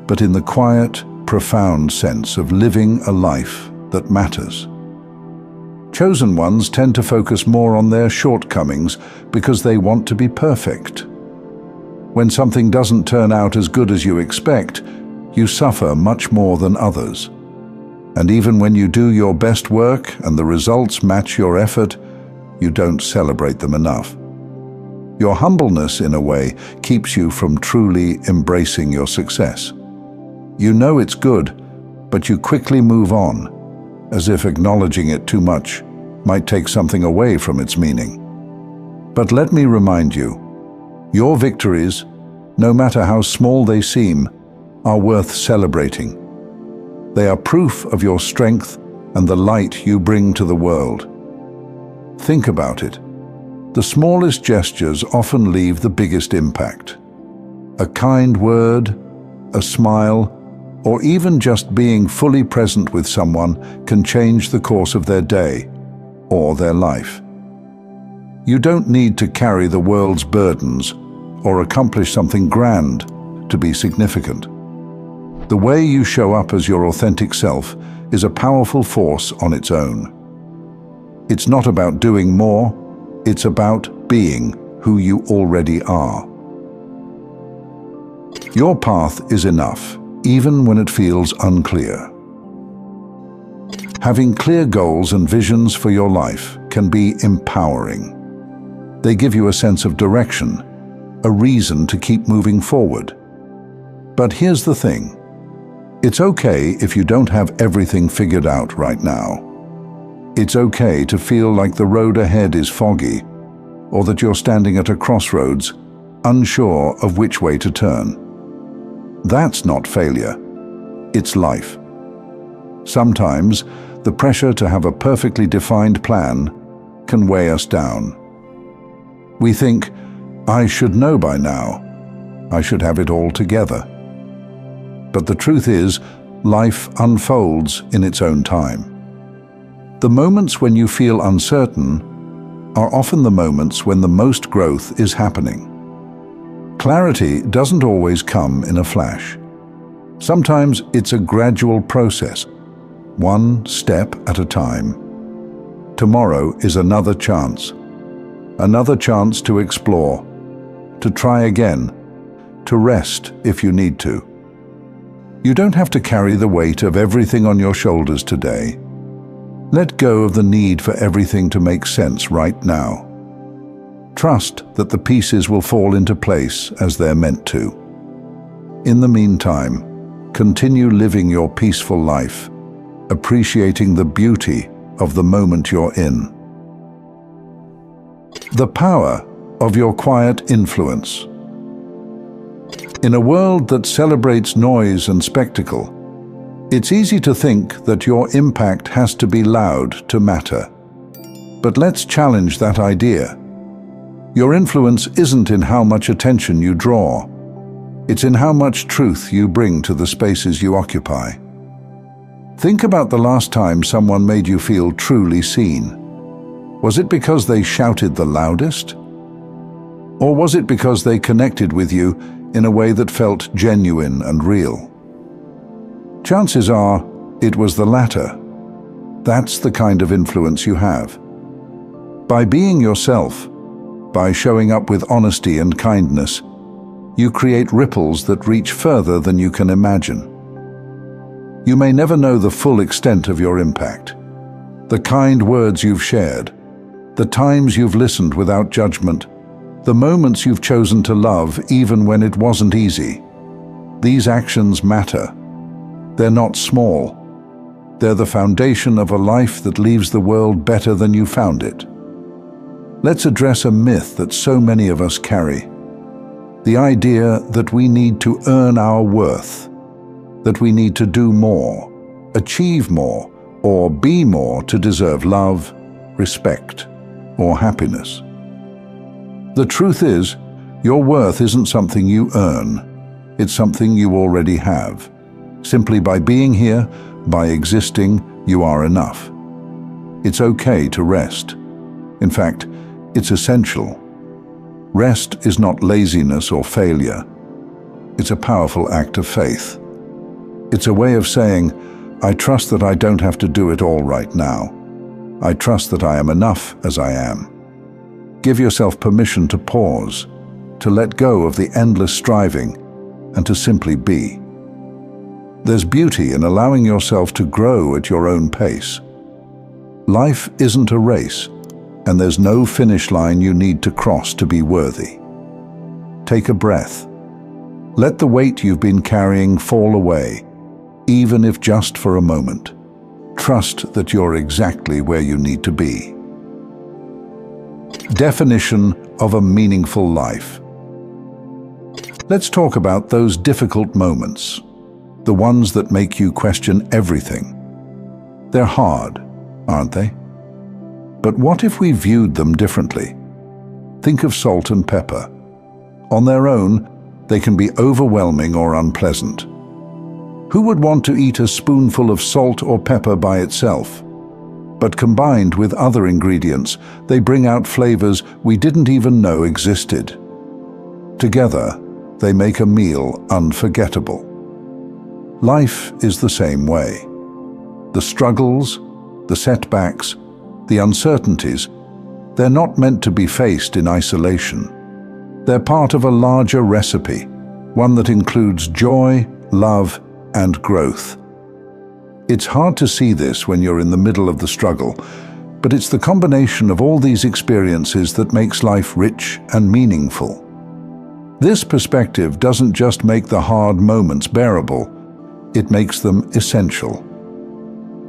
but in the quiet, profound sense of living a life that matters. Chosen ones tend to focus more on their shortcomings because they want to be perfect. When something doesn't turn out as good as you expect, you suffer much more than others. And even when you do your best work and the results match your effort, you don't celebrate them enough. Your humbleness, in a way, keeps you from truly embracing your success. You know it's good, but you quickly move on, as if acknowledging it too much might take something away from its meaning. But let me remind you, your victories, no matter how small they seem, are worth celebrating. They are proof of your strength and the light you bring to the world. Think about it. The smallest gestures often leave the biggest impact. A kind word, a smile, or even just being fully present with someone can change the course of their day or their life. You don't need to carry the world's burdens or accomplish something grand to be significant. The way you show up as your authentic self is a powerful force on its own. It's not about doing more, it's about being who you already are. Your path is enough, even when it feels unclear. Having clear goals and visions for your life can be empowering. They give you a sense of direction, a reason to keep moving forward. But here's the thing. It's okay if you don't have everything figured out right now. It's okay to feel like the road ahead is foggy, or that you're standing at a crossroads, unsure of which way to turn. That's not failure, it's life. Sometimes, the pressure to have a perfectly defined plan can weigh us down. We think, I should know by now. I should have it all together. But the truth is, life unfolds in its own time. The moments when you feel uncertain are often the moments when the most growth is happening. Clarity doesn't always come in a flash. Sometimes it's a gradual process, one step at a time. Tomorrow is another chance to explore, to try again, to rest if you need to. You don't have to carry the weight of everything on your shoulders today. Let go of the need for everything to make sense right now. Trust that the pieces will fall into place as they're meant to. In the meantime, continue living your peaceful life, appreciating the beauty of the moment you're in. The power of your quiet influence. In a world that celebrates noise and spectacle, it's easy to think that your impact has to be loud to matter. But let's challenge that idea. Your influence isn't in how much attention you draw. It's in how much truth you bring to the spaces you occupy. Think about the last time someone made you feel truly seen. Was it because they shouted the loudest? Or was it because they connected with you in a way that felt genuine and real? Chances are it was the latter. That's the kind of influence you have. By being yourself, by showing up with honesty and kindness, you create ripples that reach further than you can imagine. You may never know the full extent of your impact. The kind words you've shared, the times you've listened without judgment, the moments you've chosen to love even when it wasn't easy. These actions matter. They're not small. They're the foundation of a life that leaves the world better than you found it. Let's address a myth that so many of us carry. The idea that we need to earn our worth, that we need to do more, achieve more, or be more to deserve love, respect, or happiness. The truth is, your worth isn't something you earn. It's something you already have. Simply by being here, by existing, you are enough. It's okay to rest. In fact, it's essential. Rest is not laziness or failure. It's a powerful act of faith. It's a way of saying, I trust that I don't have to do it all right now. I trust that I am enough as I am. Give yourself permission to pause, to let go of the endless striving, and to simply be. There's beauty in allowing yourself to grow at your own pace. Life isn't a race, and there's no finish line you need to cross to be worthy. Take a breath. Let the weight you've been carrying fall away, even if just for a moment. Trust that you're exactly where you need to be. Definition of a meaningful life. Let's talk about those difficult moments, the ones that make you question everything. They're hard, aren't they? But what if we viewed them differently? Think of salt and pepper. On their own, they can be overwhelming or unpleasant. Who would want to eat a spoonful of salt or pepper by itself? But combined with other ingredients, they bring out flavors we didn't even know existed. Together, they make a meal unforgettable. Life is the same way. The struggles, the setbacks, the uncertainties, they're not meant to be faced in isolation. They're part of a larger recipe, one that includes joy, love, and growth. It's hard to see this when you're in the middle of the struggle, but it's the combination of all these experiences that makes life rich and meaningful. This perspective doesn't just make the hard moments bearable, it makes them essential.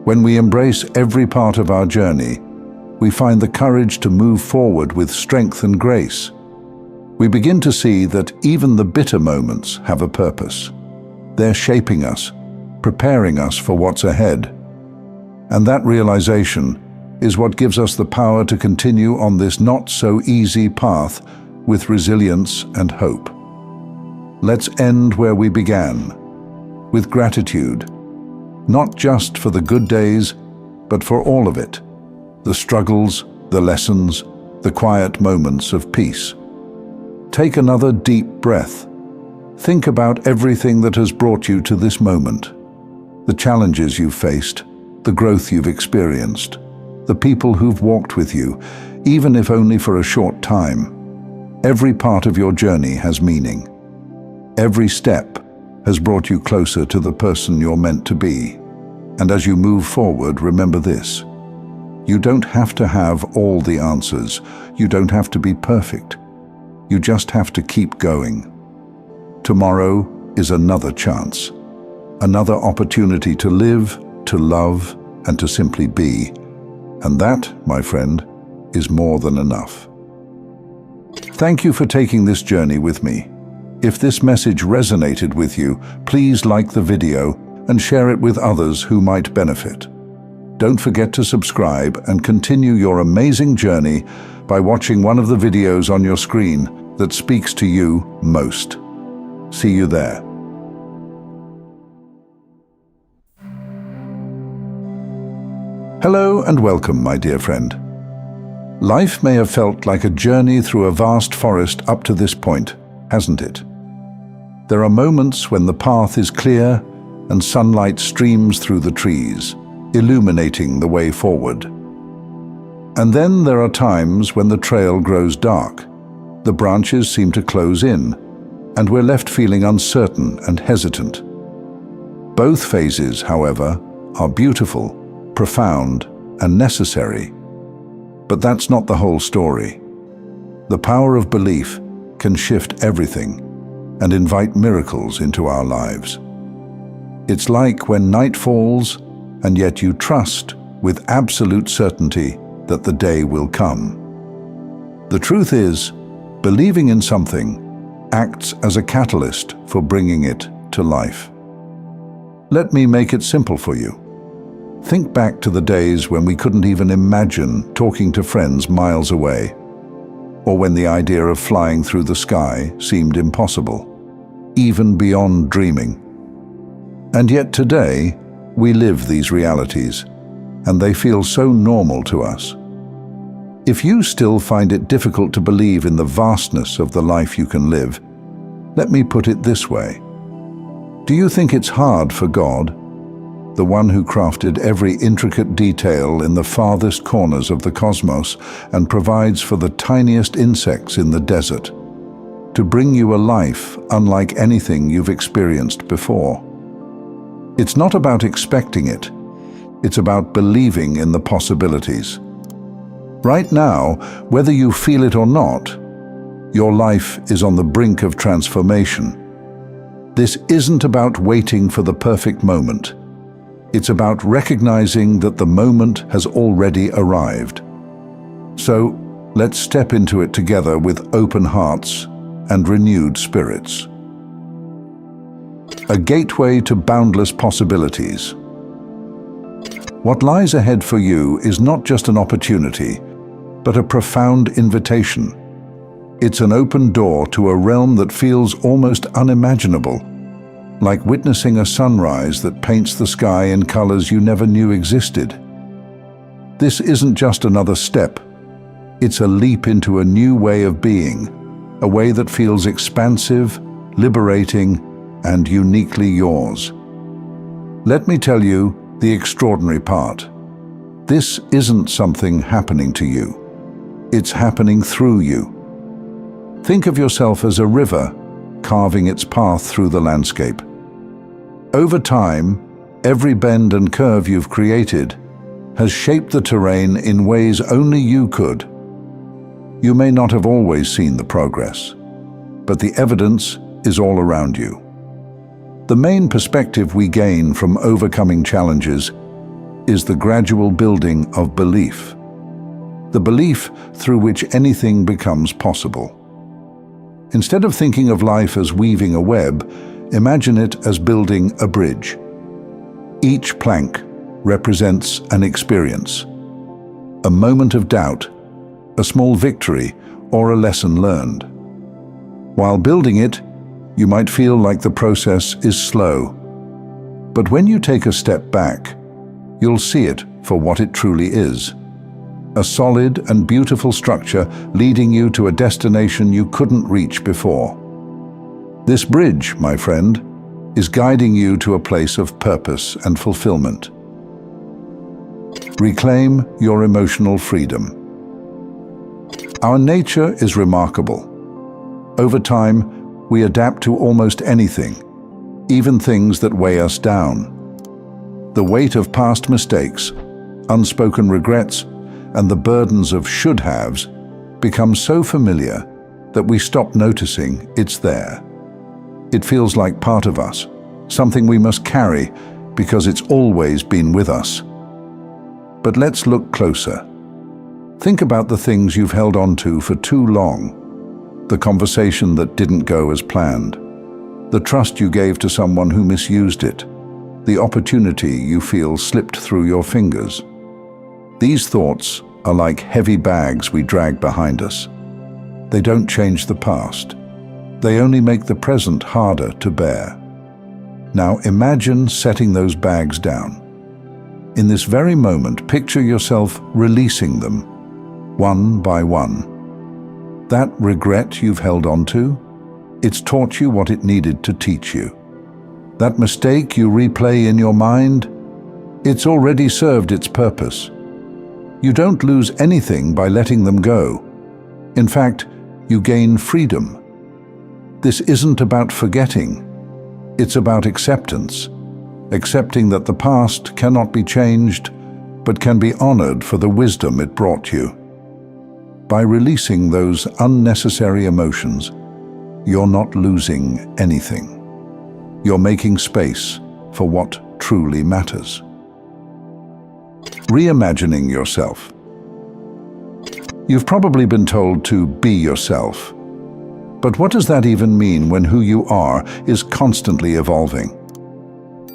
When we embrace every part of our journey, we find the courage to move forward with strength and grace. we begin to see that even the bitter moments have a purpose. They're shaping us, preparing us for what's ahead. And that realization is what gives us the power to continue on this not-so-easy path with resilience and hope. Let's end where we began, with gratitude, not just for the good days, but for all of it, the struggles, the lessons, the quiet moments of peace. Take another deep breath. Think about everything that has brought you to this moment, the challenges you've faced, the growth you've experienced, the people who've walked with you, even if only for a short time. Every part of your journey has meaning. Every step has brought you closer to the person you're meant to be. And as you move forward, remember this. You don't have to have all the answers. You don't have to be perfect. You just have to keep going. Tomorrow is another chance, another opportunity to live, to love, and to simply be. And that, my friend, is more than enough. Thank you for taking this journey with me. If this message resonated with you, please like the video and share it with others who might benefit. Don't forget to subscribe and continue your amazing journey by watching one of the videos on your screen that speaks to you most. See you there. Hello and welcome, my dear friend. Life may have felt like a journey through a vast forest up to this point, hasn't it? There are moments when the path is clear and sunlight streams through the trees, illuminating the way forward. And then there are times when the trail grows dark, the branches seem to close in, and we're left feeling uncertain and hesitant. Both phases, however, are beautiful, profound, and necessary. But that's not the whole story. The power of belief can shift everything and invite miracles into our lives. It's like when night falls, and yet you trust with absolute certainty that the day will come. The truth is, believing in something acts as a catalyst for bringing it to life. Let me make it simple for you. Think back to the days when we couldn't even imagine talking to friends miles away, or when the idea of flying through the sky seemed impossible, even beyond dreaming. And yet today, we live these realities, and they feel so normal to us. If you still find it difficult to believe in the vastness of the life you can live, let me put it this way. Do you think it's hard for God, the one who crafted every intricate detail in the farthest corners of the cosmos and provides for the tiniest insects in the desert, to bring you a life unlike anything you've experienced before? It's not about expecting it. It's about believing in the possibilities. Right now, whether you feel it or not, your life is on the brink of transformation. This isn't about waiting for the perfect moment. It's about recognizing that the moment has already arrived. So, let's step into it together with open hearts and renewed spirits. A gateway to boundless possibilities. What lies ahead for you is not just an opportunity, but a profound invitation. It's an open door to a realm that feels almost unimaginable, like witnessing a sunrise that paints the sky in colors you never knew existed. This isn't just another step. It's a leap into a new way of being, a way that feels expansive, liberating, and uniquely yours. Let me tell you the extraordinary part. This isn't something happening to you. It's happening through you. Think of yourself as a river carving its path through the landscape. Over time, every bend and curve you've created has shaped the terrain in ways only you could. You may not have always seen the progress, but the evidence is all around you. The main perspective we gain from overcoming challenges is the gradual building of belief, the belief through which anything becomes possible. Instead of thinking of life as weaving a web, imagine it as building a bridge. Each plank represents an experience, a moment of doubt, a small victory, or a lesson learned. While building it, you might feel like the process is slow. But when you take a step back, you'll see it for what it truly is. A solid and beautiful structure leading you to a destination you couldn't reach before. This bridge, my friend, is guiding you to a place of purpose and fulfillment. Reclaim your emotional freedom. Our nature is remarkable. Over time, we adapt to almost anything, even things that weigh us down. The weight of past mistakes, unspoken regrets, and the burdens of should-haves become so familiar that we stop noticing it's there. It feels like part of us, something we must carry because it's always been with us. But let's look closer. Think about the things you've held on to for too long. The conversation that didn't go as planned. The trust you gave to someone who misused it. The opportunity you feel slipped through your fingers. These thoughts are like heavy bags we drag behind us. They don't change the past. They only make the present harder to bear. Now imagine setting those bags down. In this very moment, picture yourself releasing them, one by one. That regret you've held on to, it's taught you what it needed to teach you. That mistake you replay in your mind, it's already served its purpose. You don't lose anything by letting them go. In fact, you gain freedom. This isn't about forgetting. It's about acceptance. Accepting that the past cannot be changed, but can be honored for the wisdom it brought you. By releasing those unnecessary emotions, you're not losing anything. You're making space for what truly matters. Reimagining yourself. You've probably been told to be yourself. But what does that even mean when who you are is constantly evolving?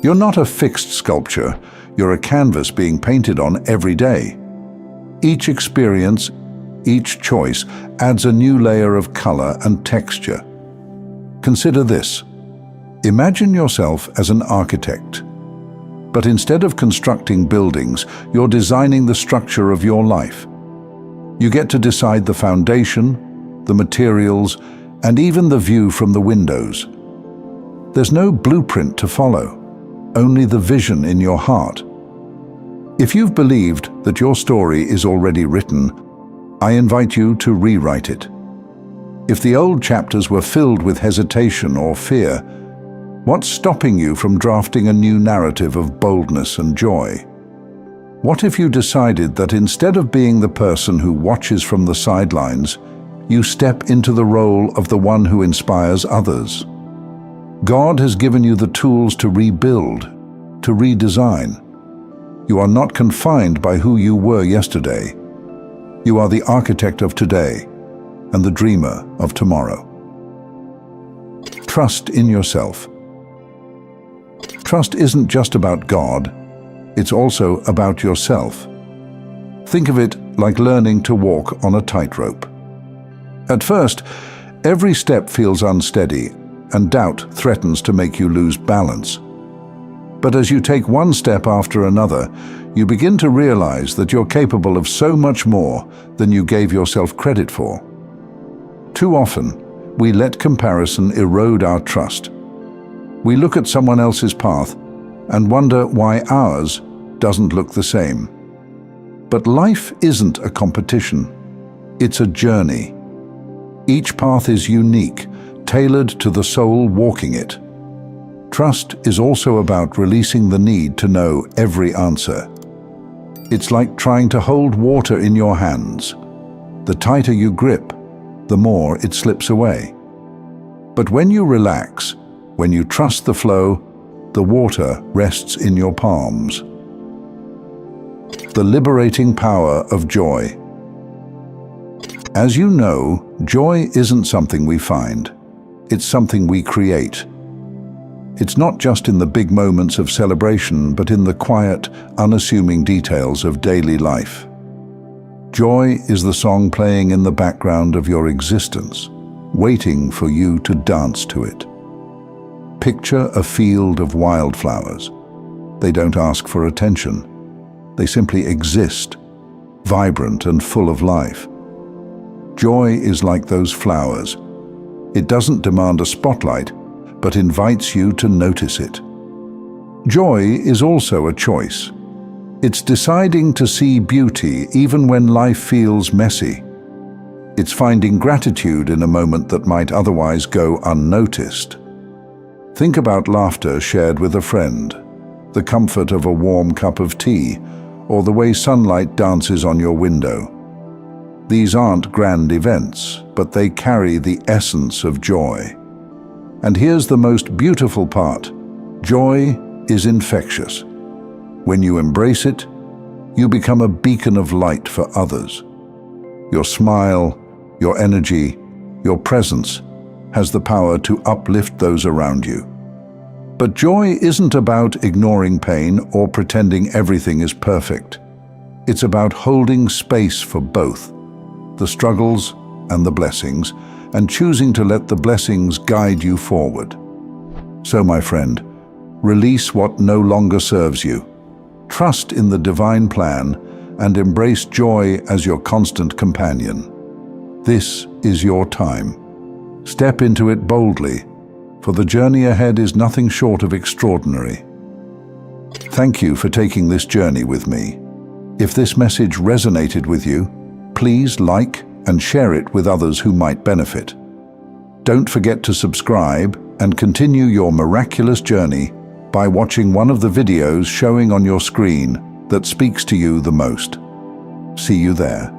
You're not a fixed sculpture, you're a canvas being painted on every day. Each experience, each choice adds a new layer of color and texture. Consider this. Imagine yourself as an architect. But instead of constructing buildings, you're designing the structure of your life. You get to decide the foundation, the materials, and even the view from the windows. There's no blueprint to follow, only the vision in your heart. If you've believed that your story is already written, I invite you to rewrite it. If the old chapters were filled with hesitation or fear, what's stopping you from drafting a new narrative of boldness and joy? What if you decided that instead of being the person who watches from the sidelines, you step into the role of the one who inspires others? God has given you the tools to rebuild, to redesign. You are not confined by who you were yesterday. You are the architect of today and the dreamer of tomorrow. Trust in yourself. Trust isn't just about God, it's also about yourself. Think of it like learning to walk on a tightrope. At first, every step feels unsteady, and doubt threatens to make you lose balance. But as you take one step after another, you begin to realize that you're capable of so much more than you gave yourself credit for. Too often, we let comparison erode our trust. We look at someone else's path and wonder why ours doesn't look the same. But life isn't a competition. It's a journey. Each path is unique, tailored to the soul walking it. Trust is also about releasing the need to know every answer. It's like trying to hold water in your hands. The tighter you grip, the more it slips away. But when you relax, when you trust the flow, the water rests in your palms. The liberating power of joy. As you know, joy isn't something we find. It's something we create. It's not just in the big moments of celebration, but in the quiet, unassuming details of daily life. Joy is the song playing in the background of your existence, waiting for you to dance to it. Picture a field of wildflowers. They don't ask for attention. They simply exist, vibrant and full of life. Joy is like those flowers. It doesn't demand a spotlight, but invites you to notice it. Joy is also a choice. It's deciding to see beauty even when life feels messy. It's finding gratitude in a moment that might otherwise go unnoticed. Think about laughter shared with a friend, the comfort of a warm cup of tea, or the way sunlight dances on your window. These aren't grand events, but they carry the essence of joy. And here's the most beautiful part. Joy is infectious. When you embrace it, you become a beacon of light for others. Your smile, your energy, your presence has the power to uplift those around you. But joy isn't about ignoring pain or pretending everything is perfect. It's about holding space for both, the struggles and the blessings, and choosing to let the blessings guide you forward. So, my friend, release what no longer serves you. Trust in the divine plan and embrace joy as your constant companion. This is your time. Step into it boldly, for the journey ahead is nothing short of extraordinary. Thank you for taking this journey with me. If this message resonated with you, please like and share it with others who might benefit. Don't forget to subscribe and continue your miraculous journey by watching one of the videos showing on your screen that speaks to you the most. See you there.